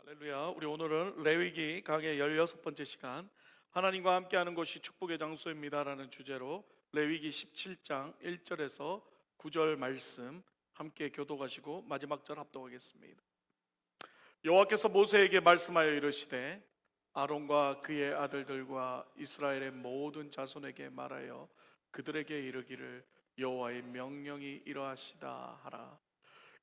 할렐루야. 우리 오늘은 레위기 강의 16번째 시간 하나님과 함께하는 곳이 축복의 장소입니다라는 주제로 레위기 17장 1절에서 9절 말씀 함께 교독하시고 마지막 절 합독하겠습니다. 여호와께서 모세에게 말씀하여 이르시되 아론과 그의 아들들과 이스라엘의 모든 자손에게 말하여 그들에게 이르기를 여호와의 명령이 이러하시다 하라.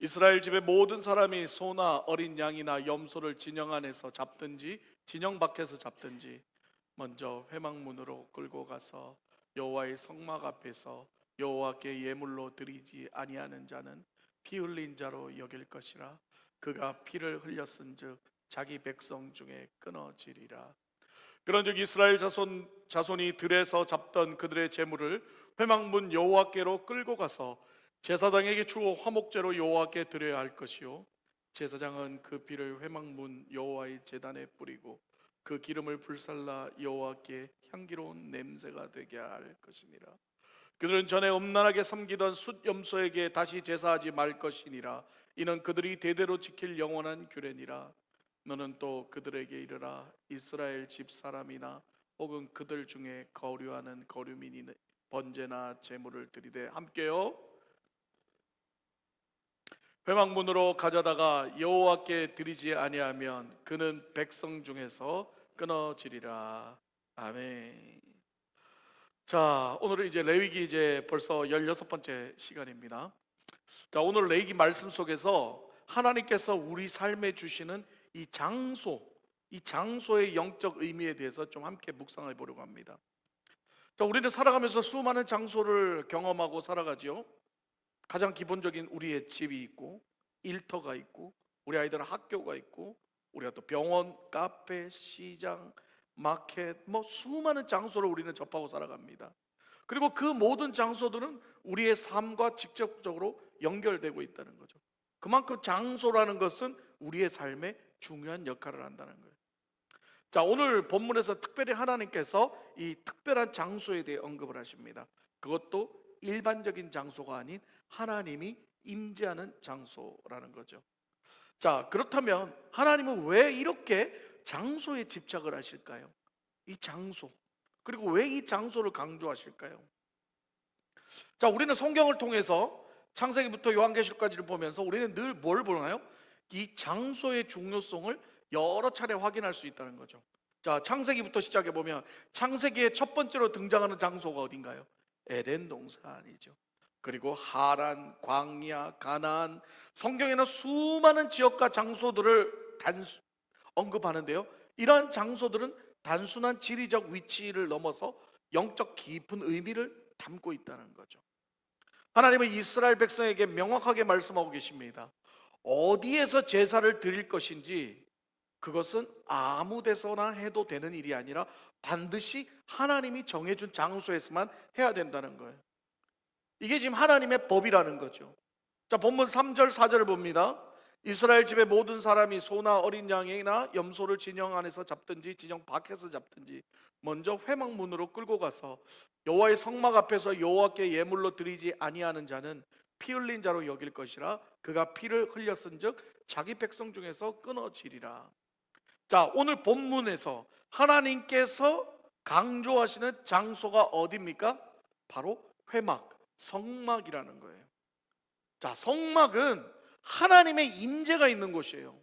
이스라엘 집의 모든 사람이 소나 어린 양이나 염소를 진영 안에서 잡든지 진영 밖에서 잡든지 먼저 회막문으로 끌고 가서 여호와의 성막 앞에서 여호와께 예물로 드리지 아니하는 자는 피 흘린 자로 여길 것이라. 그가 피를 흘렸은즉 자기 백성 중에 끊어지리라. 그런즉 이스라엘 자손이 들에서 잡던 그들의 재물을 회막문 여호와께로 끌고 가서 제사장에게 주어 화목제로 여호와께 드려야 할 것이요, 제사장은 그 피를 회막문 여호와의 제단에 뿌리고 그 기름을 불살라 여호와께 향기로운 냄새가 되게 할 것이니라. 그들은 전에 음란하게 섬기던 숫 염소에게 다시 제사하지 말 것이니라. 이는 그들이 대대로 지킬 영원한 규례니라. 너는 또 그들에게 이르라. 이스라엘 집 사람이나 혹은 그들 중에 거류하는 거류민이 번제나 제물을 드리되 함께요 회막문으로 가져다가 여호와께 드리지 아니하면 그는 백성 중에서 끊어지리라. 아멘. 자, 오늘은 이제 레위기 이제 벌써 16번째 시간입니다. 자, 오늘 레위기 말씀 속에서 하나님께서 우리 삶에 주시는 이 장소, 이 장소의 영적 의미에 대해서 좀 함께 묵상해 보려고 합니다. 자, 우리는 살아가면서 수많은 장소를 경험하고 살아가지요. 가장 기본적인 우리의 집이 있고, 일터가 있고, 우리 아이들은 학교가 있고, 우리가 또 병원, 카페, 시장, 마켓, 뭐 수많은 장소를 우리는 접하고 살아갑니다. 그리고 그 모든 장소들은 우리의 삶과 직접적으로 연결되고 있다는 거죠. 그만큼 장소라는 것은 우리의 삶에 중요한 역할을 한다는 거예요. 자, 오늘 본문에서 특별히 하나님께서 이 특별한 장소에 대해 언급을 하십니다. 그것도 일반적인 장소가 아닌 하나님이 임재하는 장소라는 거죠. 자, 그렇다면 하나님은 왜 이렇게 장소에 집착을 하실까요? 이 장소, 그리고 왜 이 장소를 강조하실까요? 자, 우리는 성경을 통해서 창세기부터 요한계시록까지를 보면서 우리는 늘 뭘 보나요? 이 장소의 중요성을 여러 차례 확인할 수 있다는 거죠. 자, 창세기부터 시작해 보면 창세기의 첫 번째로 등장하는 장소가 어딘가요? 에덴 동산이죠. 그리고 하란, 광야, 가나안, 성경에는 수많은 지역과 장소들을 언급하는데요. 이러한 장소들은 단순한 지리적 위치를 넘어서 영적 깊은 의미를 담고 있다는 거죠. 하나님은 이스라엘 백성에게 명확하게 말씀하고 계십니다. 어디에서 제사를 드릴 것인지 그것은 아무 데서나 해도 되는 일이 아니라 반드시 하나님이 정해준 장소에서만 해야 된다는 거예요. 이게 지금 하나님의 법이라는 거죠. 자, 본문 3절 4절을 봅니다. 이스라엘 집의 모든 사람이 소나 어린 양이나 염소를 진영 안에서 잡든지 진영 밖에서 잡든지 먼저 회막문으로 끌고 가서 여호와의 성막 앞에서 여호와께 예물로 드리지 아니하는 자는 피 흘린 자로 여길 것이라. 그가 피를 흘렸은즉 자기 백성 중에서 끊어지리라. 자, 오늘 본문에서 하나님께서 강조하시는 장소가 어디입니까? 바로 회막, 성막이라는 거예요. 자, 성막은 하나님의 임재가 있는 곳이에요.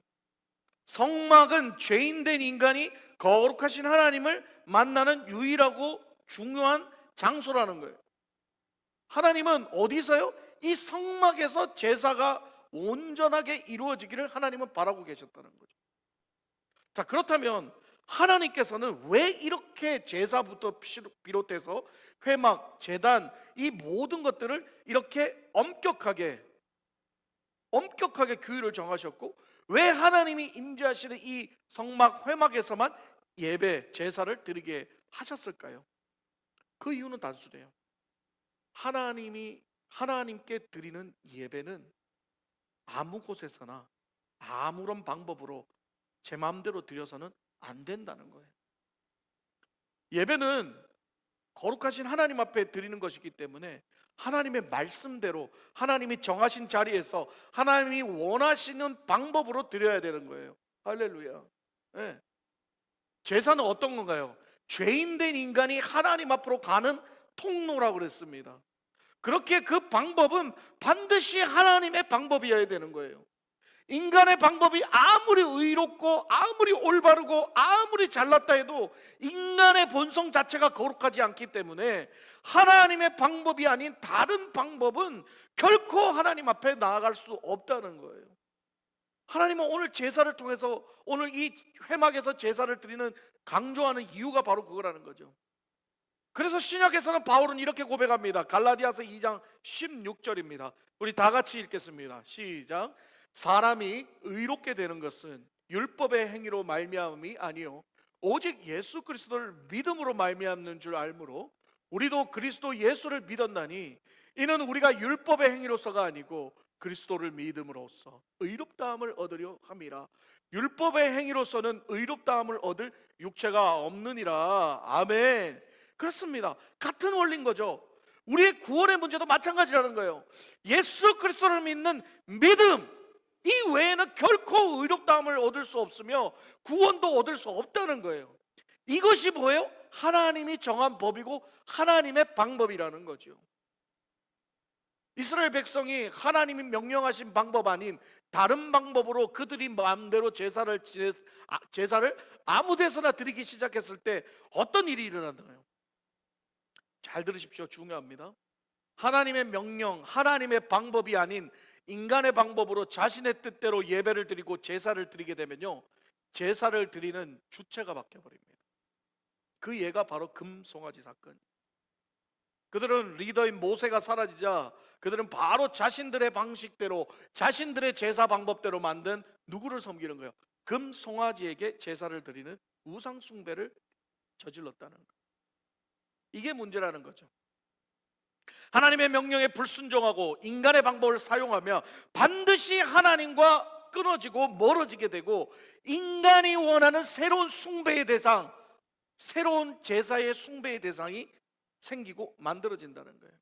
성막은 죄인된 인간이 거룩하신 하나님을 만나는 유일하고 중요한 장소라는 거예요. 하나님은 어디서요? 이 성막에서 제사가 온전하게 이루어지기를 하나님은 바라고 계셨다는 거죠. 자, 그렇다면 하나님께서는 왜 이렇게 제사부터 비롯해서 회막, 제단, 이 모든 것들을 이렇게 엄격하게 규율을 정하셨고, 왜 하나님이 임재하시는 이 성막 회막에서만 예배, 제사를 드리게 하셨을까요? 그 이유는 단순해요. 하나님께 드리는 예배는 아무 곳에서나 아무런 방법으로 제 마음대로 드려서는 안 된다는 거예요. 예배는 거룩하신 하나님 앞에 드리는 것이기 때문에 하나님의 말씀대로 하나님이 정하신 자리에서 하나님이 원하시는 방법으로 드려야 되는 거예요. 할렐루야. 예. 제사는 어떤 건가요? 죄인된 인간이 하나님 앞으로 가는 통로라고 그랬습니다. 그렇게 그 방법은 반드시 하나님의 방법이어야 되는 거예요. 인간의 방법이 아무리 의롭고 아무리 올바르고 아무리 잘났다 해도 인간의 본성 자체가 거룩하지 않기 때문에 하나님의 방법이 아닌 다른 방법은 결코 하나님 앞에 나아갈 수 없다는 거예요. 하나님은 오늘 제사를 통해서, 오늘 이 회막에서 제사를 드리는 강조하는 이유가 바로 그거라는 거죠. 그래서 신약에서는 바울은 이렇게 고백합니다. 갈라디아서 2장 16절입니다. 우리 다 같이 읽겠습니다. 시작. 사람이 의롭게 되는 것은 율법의 행위로 말미암음이 아니요 오직 예수 그리스도를 믿음으로 말미암는 줄 알므로 우리도 그리스도 예수를 믿었나니 이는 우리가 율법의 행위로서가 아니고 그리스도를 믿음으로써 의롭다함을 얻으려 함이라. 율법의 행위로서는 의롭다함을 얻을 육체가 없느니라. 아멘. 그렇습니다. 같은 원리인 거죠. 우리의 구원의 문제도 마찬가지라는 거예요. 예수 그리스도를 믿는 믿음, 이 외에는 결코 의롭다함을 얻을 수 없으며 구원도 얻을 수 없다는 거예요. 이것이 뭐예요? 하나님이 정한 법이고 하나님의 방법이라는 거죠. 이스라엘 백성이 하나님이 명령하신 방법 아닌 다른 방법으로 그들이 마음대로 제사를 아무 데서나 드리기 시작했을 때 어떤 일이 일어나나요? 잘 들으십시오. 중요합니다. 하나님의 명령, 하나님의 방법이 아닌 인간의 방법으로 자신의 뜻대로 예배를 드리고 제사를 드리게 되면요, 제사를 드리는 주체가 바뀌어버립니다. 그 예가 바로 금송아지 사건. 그들은 리더인 모세가 사라지자 그들은 바로 자신들의 방식대로, 자신들의 제사 방법대로 만든 누구를 섬기는 거예요? 금송아지에게 제사를 드리는 우상 숭배를 저질렀다는 거예요. 이게 문제라는 거죠. 하나님의 명령에 불순종하고 인간의 방법을 사용하며 반드시 하나님과 끊어지고 멀어지게 되고 인간이 원하는 새로운 숭배의 대상, 새로운 제사의 숭배의 대상이 생기고 만들어진다는 거예요.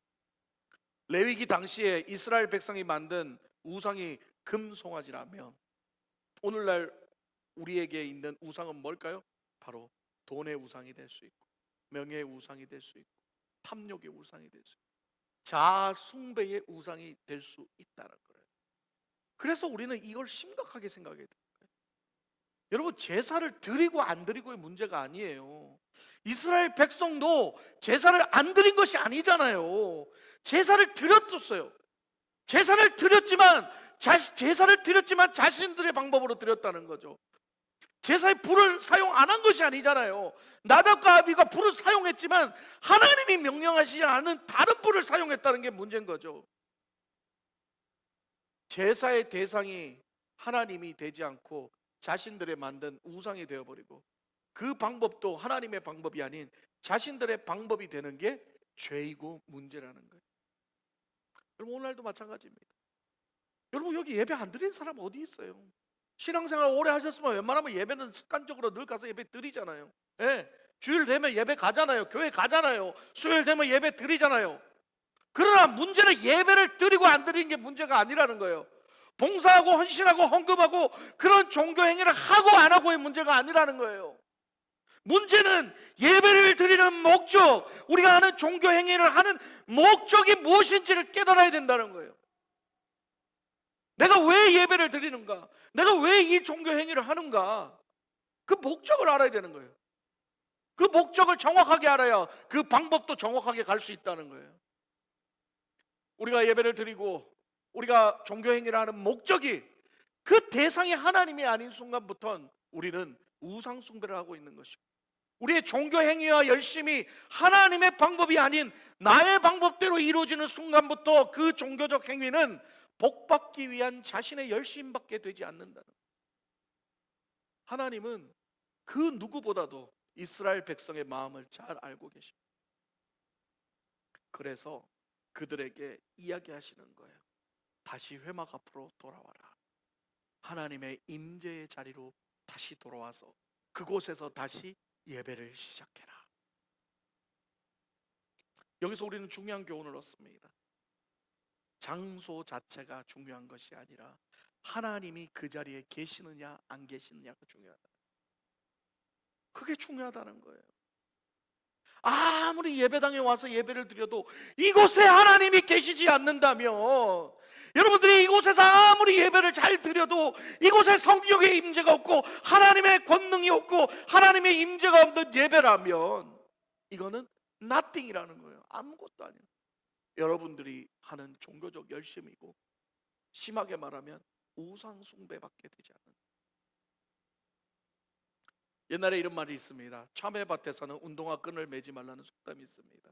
레위기 당시에 이스라엘 백성이 만든 우상이 금송아지라면 오늘날 우리에게 있는 우상은 뭘까요? 바로 돈의 우상이 될 수 있고 명예의 우상이 될 수 있고 탐욕의 우상이 될 수 있고 자아 숭배의 우상이 될 수 있다는 거예요. 그래서 우리는 이걸 심각하게 생각해야 돼요. 여러분, 제사를 드리고 안 드리고의 문제가 아니에요. 이스라엘 백성도 제사를 안 드린 것이 아니잖아요. 제사를 드렸었어요. 제사를 드렸지만 자신들의 방법으로 드렸다는 거죠. 제사에 불을 사용 안 한 것이 아니잖아요. 나답과 아비가 불을 사용했지만 하나님이 명령하시지 않은 다른 불을 사용했다는 게 문제인 거죠. 제사의 대상이 하나님이 되지 않고 자신들의 만든 우상이 되어버리고 그 방법도 하나님의 방법이 아닌 자신들의 방법이 되는 게 죄이고 문제라는 거예요. 여러분, 오늘날도 마찬가지입니다. 여러분, 여기 예배 안 드리는 사람 어디 있어요? 신앙생활 오래 하셨으면 웬만하면 예배는 습관적으로 늘 가서 예배 드리잖아요. 예, 주일 되면 예배 가잖아요. 교회 가잖아요. 수요일 되면 예배 드리잖아요. 그러나 문제는 예배를 드리고 안 드리는 게 문제가 아니라는 거예요. 봉사하고 헌신하고 헌금하고 그런 종교 행위를 하고 안 하고의 문제가 아니라는 거예요. 문제는 예배를 드리는 목적, 우리가 하는 종교 행위를 하는 목적이 무엇인지를 깨달아야 된다는 거예요. 내가 왜 예배를 드리는가? 내가 왜 이 종교 행위를 하는가? 그 목적을 알아야 되는 거예요. 그 목적을 정확하게 알아야 그 방법도 정확하게 갈 수 있다는 거예요. 우리가 예배를 드리고 우리가 종교 행위를 하는 목적이 그 대상이 하나님이 아닌 순간부터는 우리는 우상 숭배를 하고 있는 것이고 우리의 종교 행위와 열심이 하나님의 방법이 아닌 나의 방법대로 이루어지는 순간부터 그 종교적 행위는 복받기 위한 자신의 열심밖에 되지 않는다는 거예요. 하나님은 그 누구보다도 이스라엘 백성의 마음을 잘 알고 계십니다. 그래서 그들에게 이야기하시는 거예요. 다시 회막 앞으로 돌아와라. 하나님의 임재의 자리로 다시 돌아와서 그곳에서 다시 예배를 시작해라. 여기서 우리는 중요한 교훈을 얻습니다. 장소 자체가 중요한 것이 아니라 하나님이 그 자리에 계시느냐 안 계시느냐가 중요하다. 그게 중요하다는 거예요. 아무리 예배당에 와서 예배를 드려도 이곳에 하나님이 계시지 않는다면, 여러분들이 이곳에서 아무리 예배를 잘 드려도 이곳에 성령의 임재가 없고 하나님의 권능이 없고 하나님의 임재가 없는 예배라면 이거는 nothing이라는 거예요. 아무것도 아니에요. 여러분들이 하는 종교적 열심이고, 심하게 말하면 우상 숭배밖에 되지 않는. 옛날에 이런 말이 있습니다. 참외밭에서는 운동화 끈을 매지 말라는 속담이 있습니다.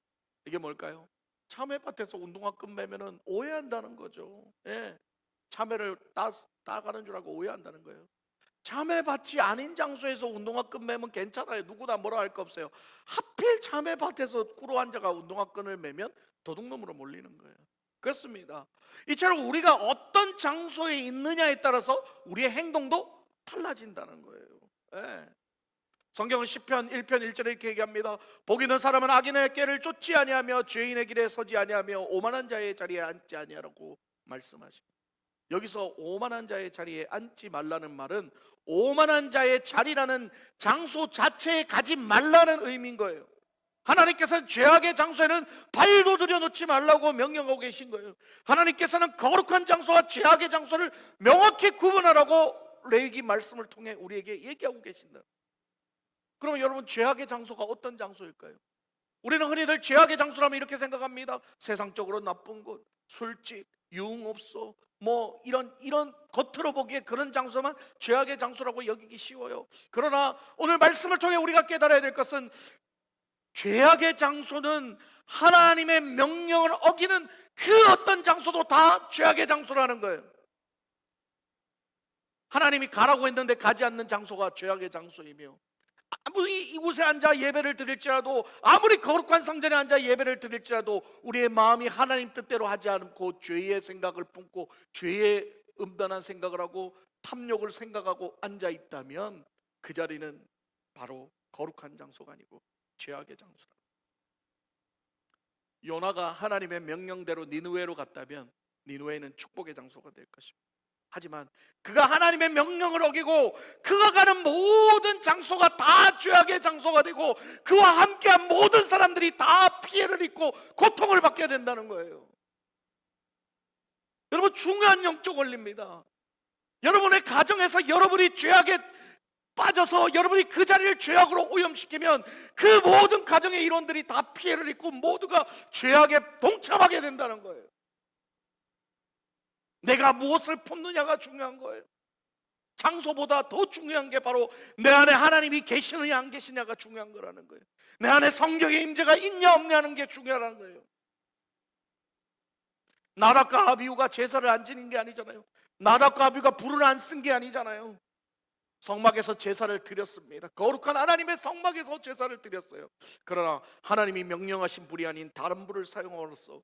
이게 뭘까요? 참외밭에서 운동화 끈 매면은 오해한다는 거죠. 예. 참외를 따가는 줄 알고 오해한다는 거예요. 참외밭이 아닌 장소에서 운동화 끈 매면 괜찮아요. 누구나 뭐라 할 거 없어요. 하필 참외밭에서 꿇어 앉아가 운동화 끈을 매면 도둑놈으로 몰리는 거예요. 그렇습니다. 이처럼 우리가 어떤 장소에 있느냐에 따라서 우리의 행동도 달라진다는 거예요. 예. 성경은 시편 1편 1절에 이렇게 얘기합니다. 복 있는 사람은 악인의 꾀를 쫓지 아니하며 죄인의 길에 서지 아니하며 오만한 자의 자리에 앉지 아니하라고 말씀하십니다. 여기서 오만한 자의 자리에 앉지 말라는 말은 오만한 자의 자리라는 장소 자체에 가지 말라는 의미인 거예요. 하나님께서는 죄악의 장소에는 발도 들여놓지 말라고 명령하고 계신 거예요. 하나님께서는 거룩한 장소와 죄악의 장소를 명확히 구분하라고 레위기 말씀을 통해 우리에게 얘기하고 계신다. 그러면 여러분, 죄악의 장소가 어떤 장소일까요? 우리는 흔히들 죄악의 장소라면 이렇게 생각합니다. 세상적으로 나쁜 곳, 술집, 유흥업소, 뭐 이런 겉으로 보기에 그런 장소만 죄악의 장소라고 여기기 쉬워요. 그러나 오늘 말씀을 통해 우리가 깨달아야 될 것은, 죄악의 장소는 하나님의 명령을 어기는 그 어떤 장소도 다 죄악의 장소라는 거예요. 하나님이 가라고 했는데 가지 않는 장소가 죄악의 장소이며, 아무리 이곳에 앉아 예배를 드릴지라도, 아무리 거룩한 성전에 앉아 예배를 드릴지라도 우리의 마음이 하나님 뜻대로 하지 않고 죄의 생각을 품고 죄의 음란한 생각을 하고 탐욕을 생각하고 앉아 있다면 그 자리는 바로 거룩한 장소가 아니고 죄악의 장소다. 요나가 하나님의 명령대로 니느웨로 갔다면 니느웨는 축복의 장소가 될 것입니다. 하지만 그가 하나님의 명령을 어기고 그가 가는 모든 장소가 다 죄악의 장소가 되고 그와 함께한 모든 사람들이 다 피해를 입고 고통을 받게 된다는 거예요. 여러분, 중요한 영적 원리입니다. 여러분의 가정에서 여러분이 죄악에 빠져서 여러분이 그 자리를 죄악으로 오염시키면 그 모든 가정의 일원들이 다 피해를 입고 모두가 죄악에 동참하게 된다는 거예요. 내가 무엇을 품느냐가 중요한 거예요. 장소보다 더 중요한 게 바로 내 안에 하나님이 계시느냐 안 계시냐가 중요한 거라는 거예요. 내 안에 성령의 임재가 있냐 없냐는 게 중요한 거예요. 나답과 아비후가 제사를 안 지닌 게 아니잖아요. 나답과 아비후가 불을 안 쓴 게 아니잖아요. 성막에서 제사를 드렸습니다. 거룩한 하나님의 성막에서 제사를 드렸어요. 그러나 하나님이 명령하신 불이 아닌 다른 불을 사용함으로써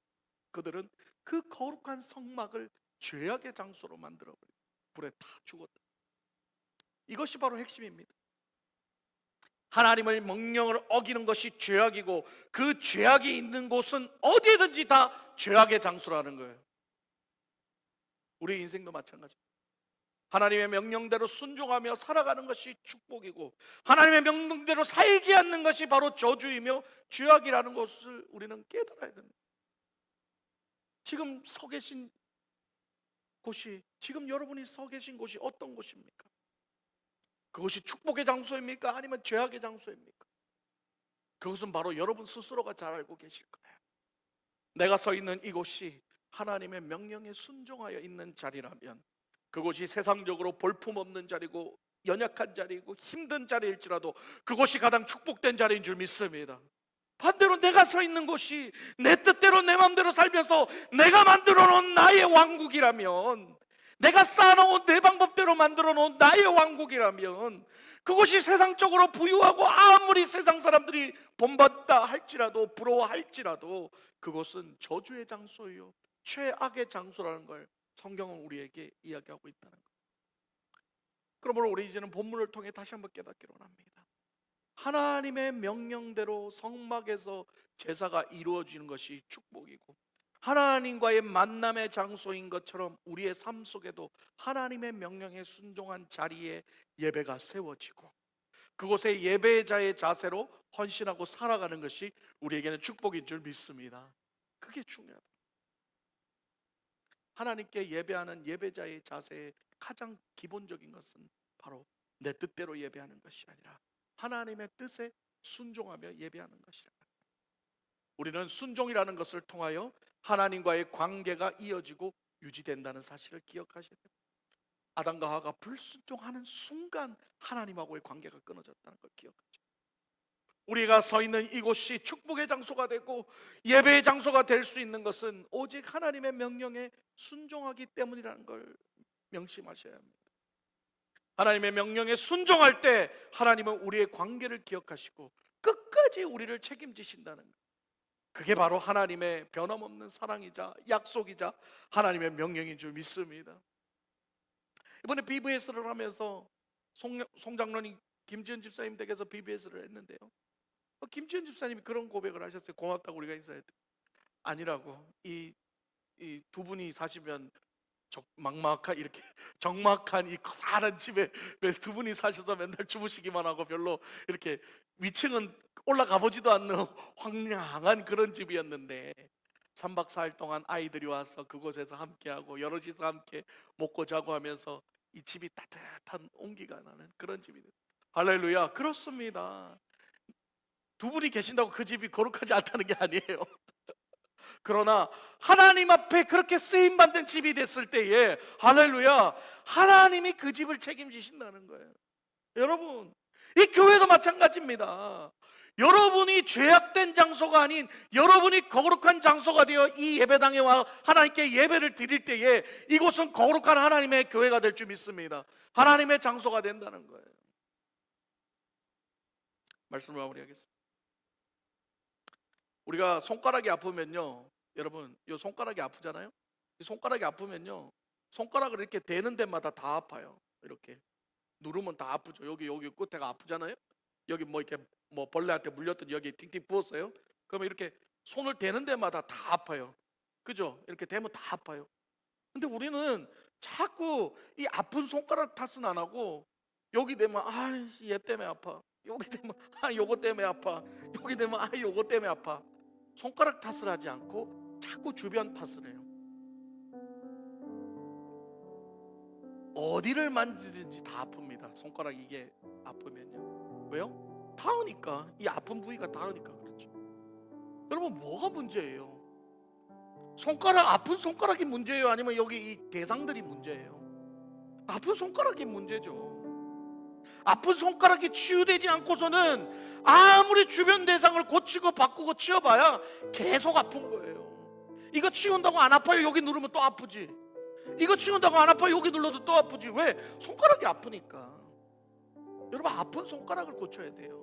그들은 그 거룩한 성막을 죄악의 장소로 만들어버리고 불에 다 죽었다. 이것이 바로 핵심입니다. 하나님의 명령을 어기는 것이 죄악이고 그 죄악이 있는 곳은 어디든지 다 죄악의 장소라는 거예요. 우리 인생도 마찬가지입니다. 하나님의 명령대로 순종하며 살아가는 것이 축복이고 하나님의 명령대로 살지 않는 것이 바로 저주이며 죄악이라는 것을 우리는 깨달아야 됩니다. 지금 서 계신 곳이, 지금 여러분이 서 계신 곳이 어떤 곳입니까? 그것이 축복의 장소입니까? 아니면 죄악의 장소입니까? 그것은 바로 여러분 스스로가 잘 알고 계실 거예요. 내가 서 있는 이곳이 하나님의 명령에 순종하여 있는 자리라면 그곳이 세상적으로 볼품없는 자리고 연약한 자리고 힘든 자리일지라도 그곳이 가장 축복된 자리인 줄 믿습니다. 반대로 내가 서 있는 곳이 내 뜻대로 내 마음대로 살면서 내가 만들어 놓은 나의 왕국이라면, 내가 쌓아놓은 내 방법대로 만들어 놓은 나의 왕국이라면 그곳이 세상적으로 부유하고 아무리 세상 사람들이 본받다 할지라도 부러워할지라도 그곳은 저주의 장소요 최악의 장소라는 걸 성경은 우리에게 이야기하고 있다는 거예요. 그러므로 우리 이제는 본문을 통해 다시 한번 깨닫기로 합니다. 하나님의 명령대로 성막에서 제사가 이루어지는 것이 축복이고 하나님과의 만남의 장소인 것처럼 우리의 삶 속에도 하나님의 명령에 순종한 자리에 예배가 세워지고 그곳에 예배자의 자세로 헌신하고 살아가는 것이 우리에게는 축복인 줄 믿습니다. 그게 중요하다. 하나님께 예배하는 예배자의 자세의 가장 기본적인 것은 바로 내 뜻대로 예배하는 것이 아니라 하나님의 뜻에 순종하며 예배하는 것이라. 우리는 순종이라는 것을 통하여 하나님과의 관계가 이어지고 유지된다는 사실을 기억하셔야 됩니다. 아담과 하와가 불순종하는 순간 하나님하고의 관계가 끊어졌다는 걸 기억하죠. 우리가 서 있는 이곳이 축복의 장소가 되고 예배의 장소가 될 수 있는 것은 오직 하나님의 명령에 순종하기 때문이라는 걸 명심하셔야 합니다. 하나님의 명령에 순종할 때 하나님은 우리의 관계를 기억하시고 끝까지 우리를 책임지신다는 것. 그게 바로 하나님의 변함없는 사랑이자 약속이자 하나님의 명령인 줄 믿습니다. 이번에 BBS를 하면서 송 장로님 김지현 집사님 댁에서 BBS를 했는데요, 김지현 집사님이 그런 고백을 하셨어요. 고맙다고 우리가 인사했대. 아니라고, 이 두 분이 사시면 막막한 이렇게 적막한 이 커다란 집에 두 분이 사셔서 맨날 주무시기만 하고 별로 이렇게 위층은 올라가 보지도 않는 황량한 그런 집이었는데 3박 4일 동안 아이들이 와서 그곳에서 함께하고 여럿이서 함께 먹고 자고 하면서 이 집이 따뜻한 온기가 나는 그런 집이 됐어요. 할렐루야. 그렇습니다. 두 분이 계신다고 그 집이 거룩하지 않다는 게 아니에요. 그러나 하나님 앞에 그렇게 쓰임받는 집이 됐을 때에 할렐루야, 하나님이 그 집을 책임지신다는 거예요. 여러분, 이 교회도 마찬가지입니다. 여러분이 죄악된 장소가 아닌 여러분이 거룩한 장소가 되어 이 예배당에 와 하나님께 예배를 드릴 때에 이곳은 거룩한 하나님의 교회가 될 줄 믿습니다. 하나님의 장소가 된다는 거예요. 말씀을 마무리하겠습니다. 우리가 손가락이 아프면요, 여러분, 이 손가락이 아프잖아요. 이 손가락이 아프면요, 손가락을 이렇게 대는 데마다 다 아파요. 이렇게 누르면 다 아프죠. 여기 끝에가 아프잖아요. 여기 뭐 이렇게 뭐 벌레한테 물렸더니 여기 팅팅 부었어요. 그러면 이렇게 손을 대는 데마다 다 아파요. 그죠? 이렇게 대면 다 아파요. 근데 우리는 자꾸 이 아픈 손가락 탓은 안 하고 여기 대면 얘 때문에 아파. 여기 되면 요거 때문에 아파. 여기 되면 요거 때문에 아파. 손가락 탓을 하지 않고 자꾸 주변 탓을 해요. 어디를 만지든지 다 아픕니다. 손가락 이게 아프면요. 왜요? 닿으니까. 이 아픈 부위가 닿으니까 그렇죠. 여러분, 뭐가 문제예요? 아픈 손가락이 문제예요? 아니면 여기 이 대상들이 문제예요? 아픈 손가락이 문제죠. 아픈 손가락이 치유되지 않고서는 아무리 주변 대상을 고치고 바꾸고 치워봐야 계속 아픈 거예요. 이거 치운다고 안 아파요? 여기 누르면 또 아프지. 이거 치운다고 안 아파요? 여기 눌러도 또 아프지. 왜? 손가락이 아프니까. 여러분, 아픈 손가락을 고쳐야 돼요.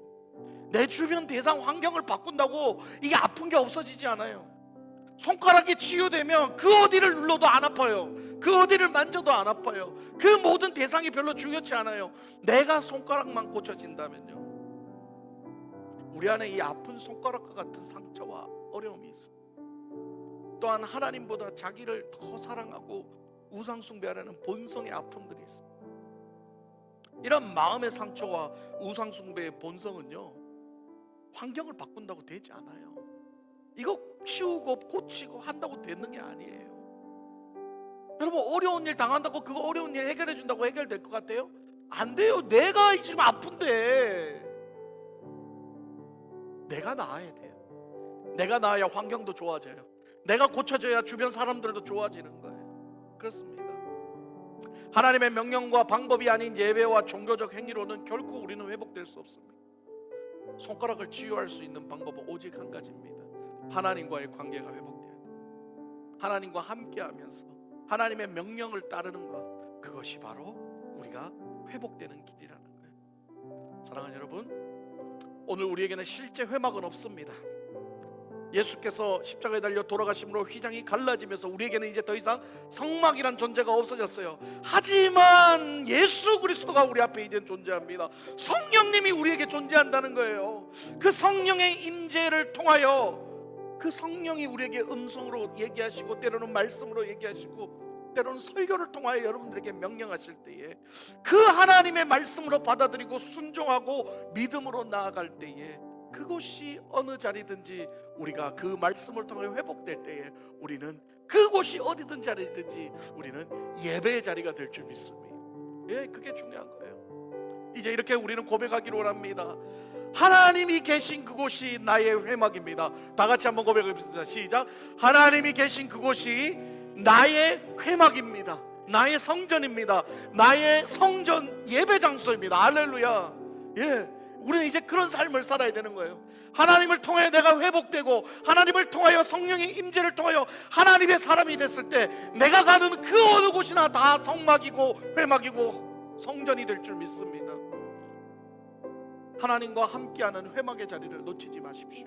내 주변 대상 환경을 바꾼다고 이게 아픈 게 없어지지 않아요. 손가락이 치유되면 그 어디를 눌러도 안 아파요. 그 어디를 만져도 안 아파요. 그 모든 대상이 별로 중요치 않아요. 내가 손가락만 고쳐진다면요, 우리 안에 이 아픈 손가락과 같은 상처와 어려움이 있습니다. 또한 하나님보다 자기를 더 사랑하고 우상숭배하려는 본성의 아픔들이 있습니다. 이런 마음의 상처와 우상숭배의 본성은요, 환경을 바꾼다고 되지 않아요. 이거 치우고 고치고 한다고 되는 게 아니에요. 여러분, 어려운 일 당한다고 그거 어려운 일 해결해 준다고 해결될 것 같아요? 안 돼요. 내가 지금 아픈데 내가 나아야 돼요. 내가 나아야 환경도 좋아져요. 내가 고쳐져야 주변 사람들도 좋아지는 거예요. 그렇습니다. 하나님의 명령과 방법이 아닌 예배와 종교적 행위로는 결코 우리는 회복될 수 없습니다. 손가락을 치유할 수 있는 방법은 오직 한 가지입니다. 하나님과의 관계가 회복돼야 돼요. 하나님과 함께하면서 하나님의 명령을 따르는 것, 그것이 바로 우리가 회복되는 길이라는 거예요. 사랑하는 여러분, 오늘 우리에게는 실제 회막은 없습니다. 예수께서 십자가에 달려 돌아가심으로 휘장이 갈라지면서 우리에게는 이제 더 이상 성막이란 존재가 없어졌어요. 하지만 예수 그리스도가 우리 앞에 이제 존재합니다. 성령님이 우리에게 존재한다는 거예요. 그 성령의 임재를 통하여 그 성령이 우리에게 음성으로 얘기하시고 때로는 말씀으로 얘기하시고 때로는 설교를 통하여 여러분들에게 명령하실 때에 그 하나님의 말씀으로 받아들이고 순종하고 믿음으로 나아갈 때에 그곳이 어느 자리든지 우리가 그 말씀을 통하여 회복될 때에 우리는 그곳이 어디든 자리든지 우리는 예배의 자리가 될 줄 믿습니다. 예, 그게 중요한 거예요. 이제 이렇게 우리는 고백하기를 원합니다. 하나님이 계신 그곳이 나의 회막입니다. 다 같이 한번 고백해봅시다. 시작. 하나님이 계신 그곳이 나의 회막입니다. 나의 성전입니다. 나의 성전 예배 장소입니다. 할렐루야. 예, 우리는 이제 그런 삶을 살아야 되는 거예요. 하나님을 통하여 내가 회복되고 하나님을 통하여 성령의 임재를 통하여 하나님의 사람이 됐을 때 내가 가는 그 어느 곳이나 다 성막이고 회막이고 성전이 될 줄 믿습니다. 하나님과 함께하는 회막의 자리를 놓치지 마십시오.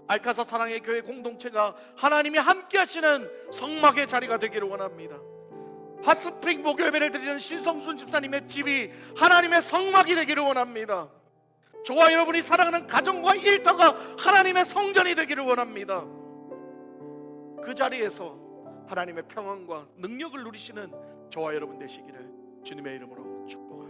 알카사 사랑의 교회 공동체가 하나님이 함께하시는 성막의 자리가 되기를 원합니다. 핫스프링 목요 예배를 드리는 신성순 집사님의 집이 하나님의 성막이 되기를 원합니다. 저와 여러분이 사랑하는 가정과 일터가 하나님의 성전이 되기를 원합니다. 그 자리에서 하나님의 평안과 능력을 누리시는 저와 여러분 되시기를 주님의 이름으로 축복합니다.